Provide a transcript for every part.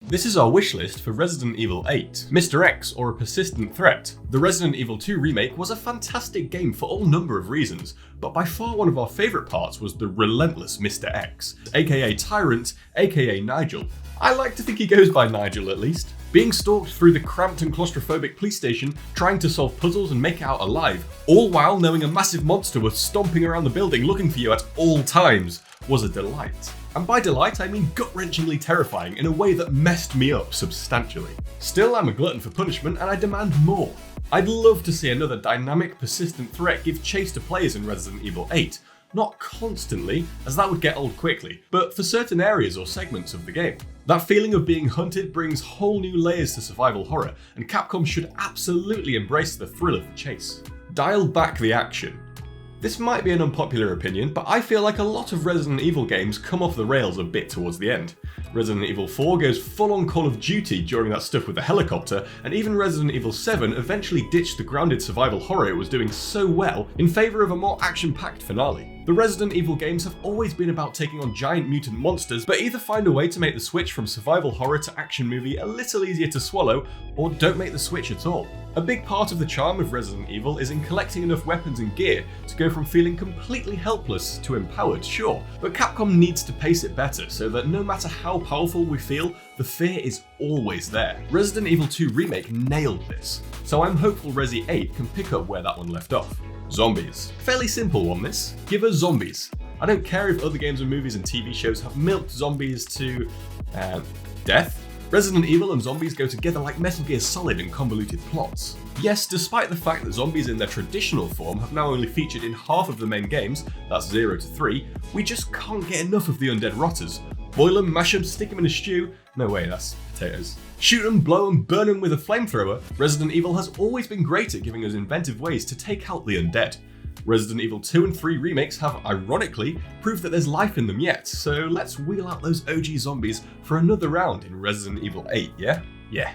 This is our wish list for Resident Evil 8, Mr. X or a persistent threat. The Resident Evil 2 remake was a fantastic game for all number of reasons, but by far one of our favourite parts was the relentless Mr. X, aka Tyrant, aka Nigel. I like to think he goes by Nigel at least. Being stalked through the cramped and claustrophobic police station, trying to solve puzzles and make it out alive, all while knowing a massive monster was stomping around the building looking for you at all times, was a delight. And by delight I mean gut-wrenchingly terrifying in a way that messed me up substantially. Still, I'm a glutton for punishment and I demand more. I'd love to see another dynamic, persistent threat give chase to players in Resident Evil 8. Not constantly, as that would get old quickly, but for certain areas or segments of the game. That feeling of being hunted brings whole new layers to survival horror, and Capcom should absolutely embrace the thrill of the chase. Dial back the action. This might be an unpopular opinion, but I feel like a lot of Resident Evil games come off the rails a bit towards the end. Resident Evil 4 goes full on Call of Duty during that stuff with the helicopter, and even Resident Evil 7 eventually ditched the grounded survival horror it was doing so well in favour of a more action-packed finale. The Resident Evil games have always been about taking on giant mutant monsters, but either find a way to make the switch from survival horror to action movie a little easier to swallow, or don't make the switch at all. A big part of the charm of Resident Evil is in collecting enough weapons and gear to go from feeling completely helpless to empowered, sure, but Capcom needs to pace it better so that no matter how powerful we feel, the fear is always there. Resident Evil 2 Remake nailed this, so I'm hopeful Resi 8 can pick up where that one left off. Zombies. Fairly simple one this. Give us zombies. I don't care if other games and movies and TV shows have milked zombies to death. Resident Evil and zombies go together like Metal Gear Solid in convoluted plots. Yes, despite the fact that zombies in their traditional form have now only featured in half of the main games, that's 0 to 3, we just can't get enough of the undead rotters. Boil them, mash them, stick them in a stew. No way, that's potatoes. Shoot them, blow them, burn them with a flamethrower. Resident Evil has always been great at giving us inventive ways to take out the undead. Resident Evil 2 and 3 remakes have, ironically, proved that there's life in them yet, so let's wheel out those OG zombies for another round in Resident Evil 8, yeah? Yeah.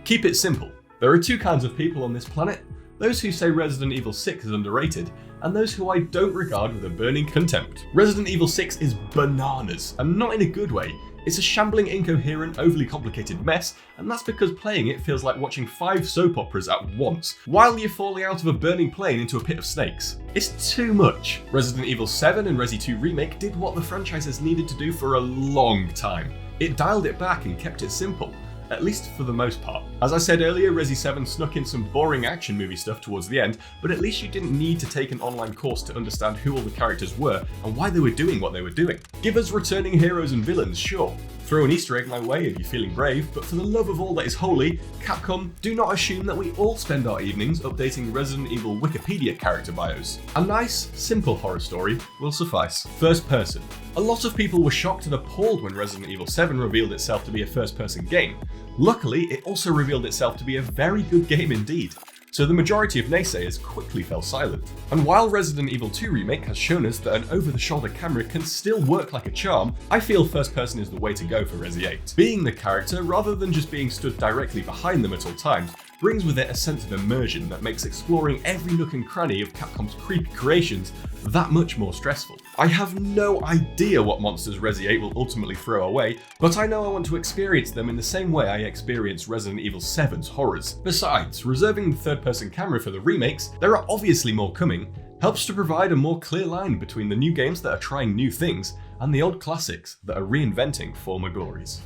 Keep it simple. There are two kinds of people on this planet, those who say Resident Evil 6 is underrated, and those who I don't regard with a burning contempt. Resident Evil 6 is bananas, and not in a good way. It's a shambling, incoherent, overly complicated mess, and that's because playing it feels like watching 5 soap operas at once, while you're falling out of a burning plane into a pit of snakes. It's too much. Resident Evil 7 and Resi 2 Remake did what the franchise has needed to do for a long time. It dialed it back and kept it simple. At least for the most part. As I said earlier, Resi 7 snuck in some boring action movie stuff towards the end, but at least you didn't need to take an online course to understand who all the characters were and why they were doing what they were doing. Give us returning heroes and villains, sure. Throw an Easter egg my way if you're feeling brave, but for the love of all that is holy, Capcom, do not assume that we all spend our evenings updating Resident Evil Wikipedia character bios. A nice, simple horror story will suffice. First person. A lot of people were shocked and appalled when Resident Evil 7 revealed itself to be a first-person game. Luckily, it also revealed itself to be a very good game indeed, so the majority of naysayers quickly fell silent. And while Resident Evil 2 Remake has shown us that an over-the-shoulder camera can still work like a charm, I feel first person is the way to go for Resi 8. Being the character, rather than just being stood directly behind them at all times, brings with it a sense of immersion that makes exploring every nook and cranny of Capcom's creepy creations that much more stressful. I have no idea what monsters Resi 8 will ultimately throw away, but I know I want to experience them in the same way I experienced Resident Evil 7's horrors. Besides, reserving the third-person camera for the remakes, there are obviously more coming, helps to provide a more clear line between the new games that are trying new things and the old classics that are reinventing former glories.